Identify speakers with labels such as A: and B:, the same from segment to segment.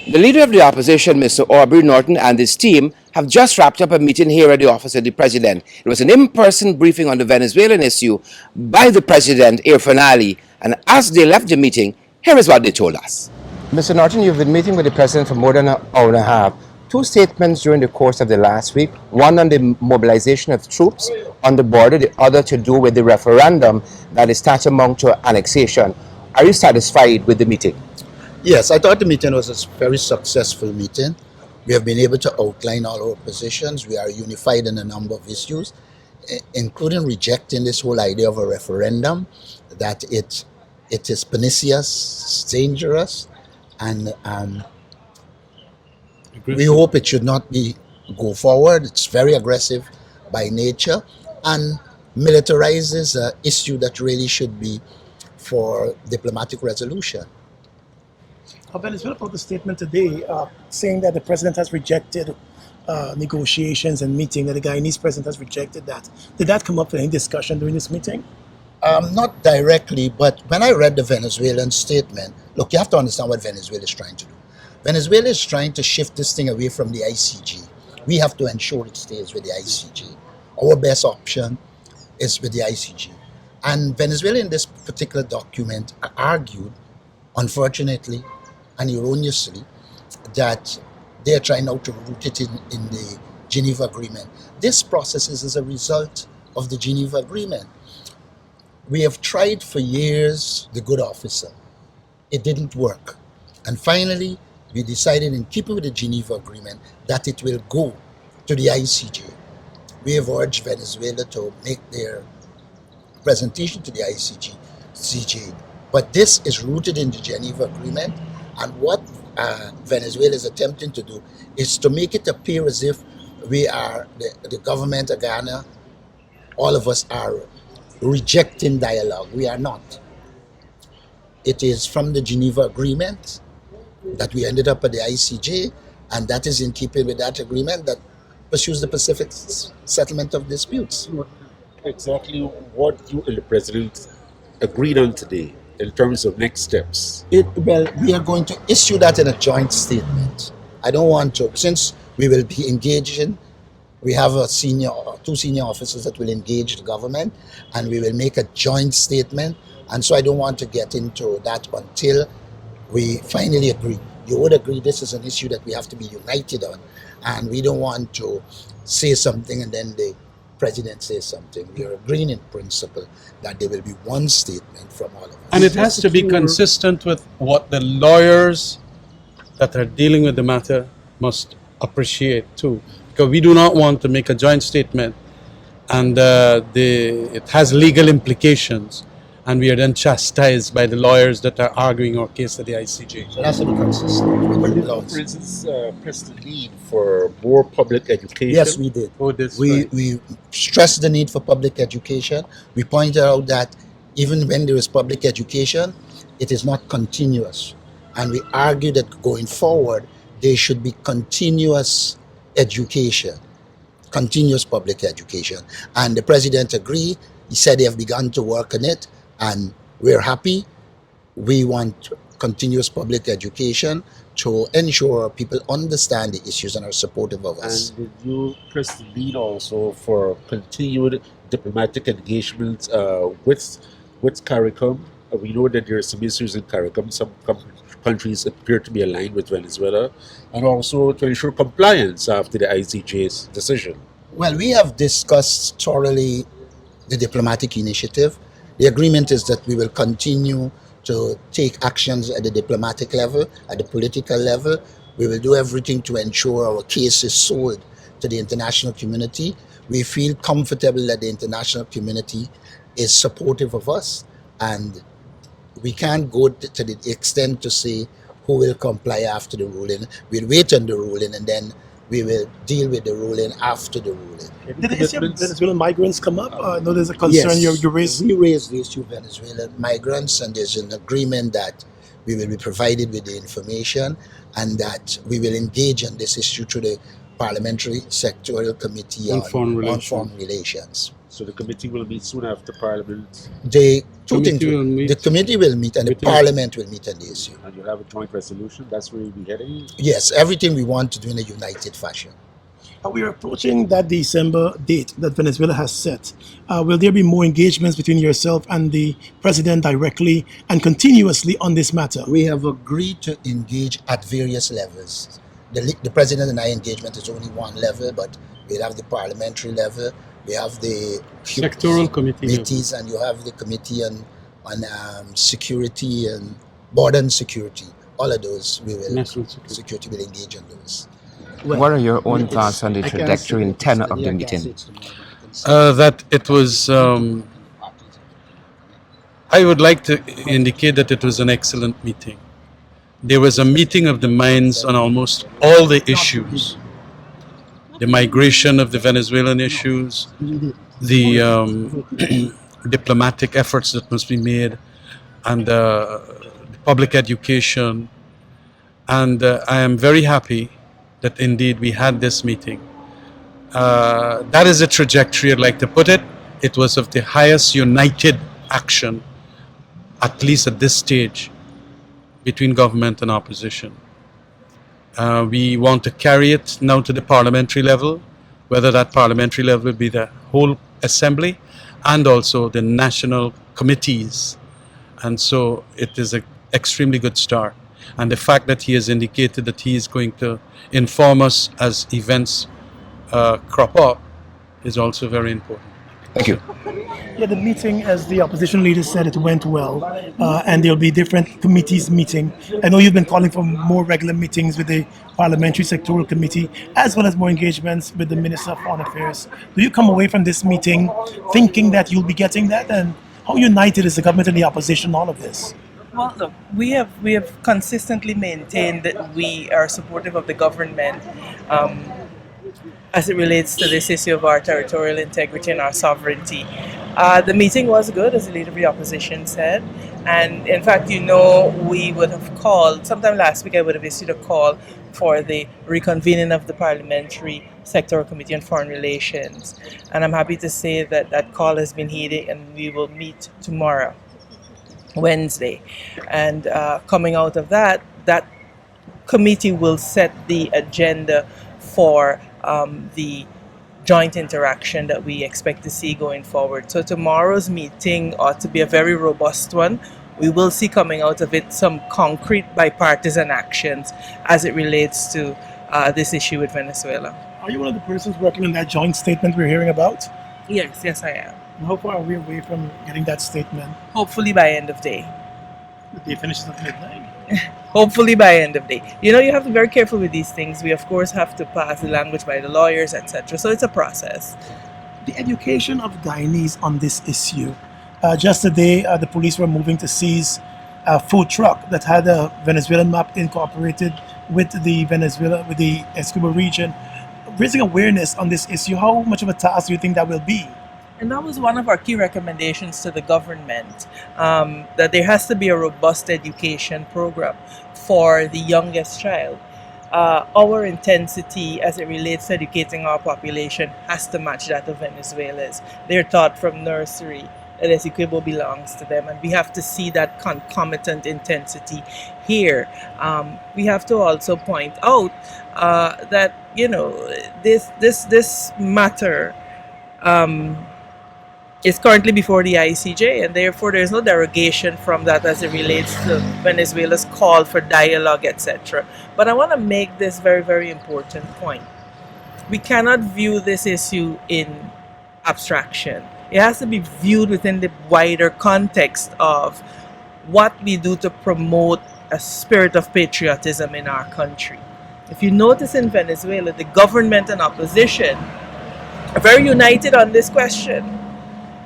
A: The leader of the opposition, Mr. Aubrey Norton, and his team have just wrapped up a meeting here at the office of the president. It was an in-person briefing on the Venezuelan issue by the president, Irfaan Ali. And as they left the meeting, here is what they told us. Mr. Norton, you've been meeting with the president for more than an hour and a half. Two statements during the course of the last week, one on the mobilization of troops on the border, the other to do with the referendum that is tantamount to annexation. Are you satisfied with the meeting?
B: Yes, I thought the meeting was a very successful meeting. We have been able to outline all our positions. We are unified in a number of issues, including rejecting this whole idea of a referendum, that it is pernicious, dangerous, and we hope it should not go forward. It's very aggressive by nature and militarizes an issue that really should be for diplomatic resolution.
C: Venezuela put out a statement today saying that the president has rejected negotiations and meeting, that the Guyanese president has rejected that. Did that come up in any discussion during this meeting?
B: Not directly, but when I read the Venezuelan statement, look, you have to understand what Venezuela is trying to do. Venezuela is trying to shift this thing away from the ICG. We have to ensure it stays with the ICG. Our best option is with the ICG. And Venezuela in this particular document argued, unfortunately and erroneously, that they are trying now to root it in the Geneva Agreement. This process is as a result of the Geneva Agreement. We have tried for years the good officer. It didn't work. And finally, we decided, in keeping with the Geneva Agreement, that it will go to the ICJ. We have urged Venezuela to make their presentation to the ICJ. But this is rooted in the Geneva Agreement, and what Venezuela is attempting to do is to make it appear as if we are, the government of Ghana, all of us are rejecting dialogue. We are not. It is from the Geneva Agreement that we ended up at the ICJ, and that is in keeping with that agreement that pursues the Pacific settlement of disputes.
D: Exactly what you and the president agreed on today in terms of next steps.
B: Well, we are going to issue that in a joint statement. I don't want to, since we will be engaging, we have two senior officers that will engage the government, and we will make a joint statement. And so I don't want to get into that until we finally agree. You would agree this is an issue that we have to be united on, and we don't want to say something and then the president says something. We are agreeing in principle that there will be one statement from all of us.
E: And it has to be consistent with what the lawyers that are dealing with the matter must appreciate too. Because we do not want to make a joint statement and it has legal implications, and we are then chastised by the lawyers that are arguing our case at the ICJ.
B: So that's to be consistent with the laws.
D: For instance, press the need for more public education.
B: Yes, we did. We stressed the need for public education. We pointed out that even when there is public education, it is not continuous. And we argued that going forward, there should be continuous education, continuous public education. And the president agreed. He said they have begun to work on it, and we're happy. We want continuous public education to ensure people understand the issues and are supportive of us.
D: And did you press the lead also for continued diplomatic engagement with CARICOM? We know that there are some issues in CARICOM. Some countries appear to be aligned with Venezuela, and also to ensure compliance after the ICJ's decision.
B: Well, we have discussed thoroughly the diplomatic initiative. The agreement is that we will continue to take actions at the diplomatic level, at the political level. We will do everything to ensure our case is sold to the international community. We feel comfortable that the international community is supportive of us, and we can't go to the extent to say who will comply after the ruling. We'll wait on the ruling, and then we will deal with the ruling after the ruling.
C: Did the issue of Venezuelan migrants come up? I know there's a concern
B: Yes,
C: you raised.
B: we raised the issue of Venezuelan migrants, and there's an agreement that we will be provided with the information and that we will engage on this issue through the Parliamentary Sectorial Committee
E: On Foreign
B: on
E: Relations.
B: Foreign Relations.
D: So the committee will meet soon after Parliament,
B: They two
E: Committee
B: things.
E: will meet.
B: The committee will meet and the
E: Committee will-
B: Parliament will meet on the issue.
D: and you'll have a joint resolution. That's where you'll be heading.
B: Yes, everything we want to do in a united fashion.
C: We are approaching that December date that Venezuela has set. Will there be more engagements between yourself and the president directly and continuously on this matter?
B: We have agreed to engage at various levels. The president and I engagement is only one level, but we'll have the parliamentary level, we have the
E: Sectoral committee.
B: committees, and you have the committee on security and border and security. All of those we will
E: National security.
B: security will engage on those.
A: What are your own thoughts on the trajectory and tenor of the meeting?
E: That it was. I would like to indicate that it was an excellent meeting. There was a meeting of the minds on almost all the issues. The migration of the Venezuelan issues, the diplomatic efforts that must be made, and public education. And I am very happy that indeed we had this meeting. That is a trajectory, I'd like to put it. It was of the highest united action, at least at this stage, between government and opposition. We want to carry it now to the parliamentary level, whether that parliamentary level will be the whole assembly and also the national committees. And so it is an extremely good start. And the fact that he has indicated that he is going to inform us as events crop up is also very important.
A: Thank you.
C: Yeah, the meeting, as the opposition leader said, it went well, and there'll be different committees meeting. I know you've been calling for more regular meetings with the Parliamentary Sectorial Committee, as well as more engagements with the Minister of Foreign Affairs. Do you come away from this meeting thinking that you'll be getting that? And how united is the government and the opposition in all of this?
F: Well, look, we have consistently maintained that we are supportive of the government as it relates to this issue of our territorial integrity and our sovereignty. The meeting was good, as the leader of the opposition said, and in fact, we would have called, sometime last week I would have issued a call for the reconvening of the Parliamentary Sectoral Committee on Foreign Relations, and I'm happy to say that that call has been heeded and we will meet tomorrow, Wednesday, and coming out of that committee will set the agenda for the joint interaction that we expect to see going forward. So tomorrow's meeting ought to be a very robust one. We will see coming out of it some concrete bipartisan actions as it relates to this issue with Venezuela.
C: Are you one of the persons working on that joint statement we're hearing about?
F: Yes, I am.
C: And how far are we away from getting that statement?
F: Hopefully by end of day.
C: The day finishes at midnight.
F: Hopefully by end of day. You have to be very careful with these things. We of course have to pass the language by the lawyers, etc. So it's a process.
C: The education of Guyanese on this issue. Just today, the police were moving to seize a food truck that had a Venezuelan map incorporated with the Escobar region. Raising awareness on this issue, how much of a task do you think that will be?
F: And that was one of our key recommendations to the government, that there has to be a robust education program for the youngest child. Our intensity as it relates to educating our population has to match that of Venezuela's. They're taught from nursery that Essequibo belongs to them, and we have to see that concomitant intensity here. We have to also point out that this matter is currently before the ICJ, and therefore there is no derogation from that as it relates to Venezuela's call for dialogue, etc. But I want to make this very, very important point. We cannot view this issue in abstraction. It has to be viewed within the wider context of what we do to promote a spirit of patriotism in our country. If you notice in Venezuela, the government and opposition are very united on this question.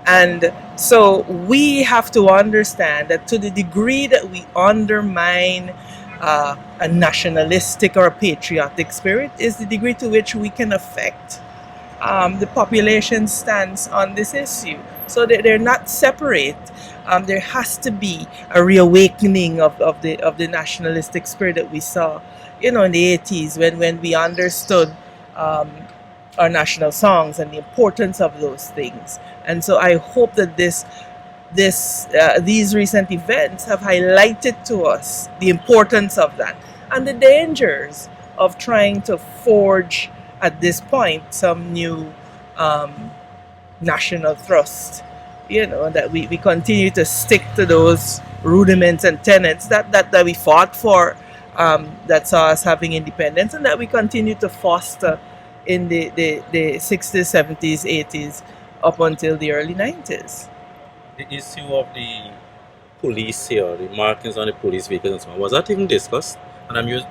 F: And so we have to understand that to the degree that we undermine a nationalistic or a patriotic spirit is the degree to which we can affect the population's stance on this issue. So that they're not separate. There has to be a reawakening of the nationalistic spirit that we saw, in the 80s when we understood our national songs and the importance of those things. And so I hope that these recent events have highlighted to us the importance of that and the dangers of trying to forge at this point some new national thrust. That we continue to stick to those rudiments and tenets that we fought for, that saw us having independence, and that we continue to foster in the 60s, 70s, 80s, up until the early 90s.
G: The issue of the police here, the markings on the police vehicles and so on, was that even discussed? And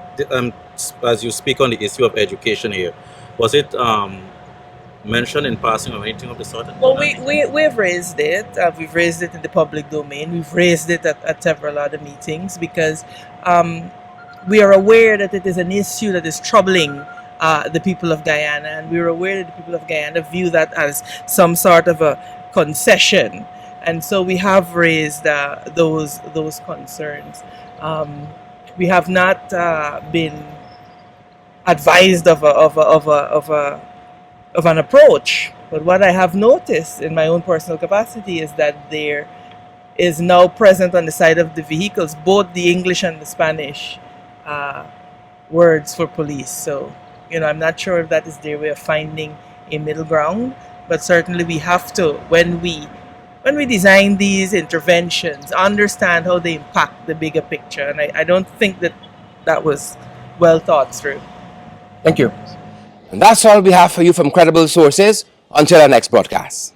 G: as you speak on the issue of education here, was it mentioned in passing or anything of the sort?
F: Well, we've raised it. We've raised it in the public domain. We've raised it at several other meetings because we are aware that it is an issue that is troubling the people of Guyana, and we're aware that the people of Guyana view that as some sort of a concession. And so we have raised those concerns. We have not been advised of an approach, but what I have noticed in my own personal capacity is that there is now present on the side of the vehicles both the English and the Spanish words for police. So, I'm not sure if that is their way of finding a middle ground, but certainly we have to, when we design these interventions, understand how they impact the bigger picture. And I don't think that was well thought through.
A: Thank you. And that's all we have for you from credible sources. Until our next broadcast.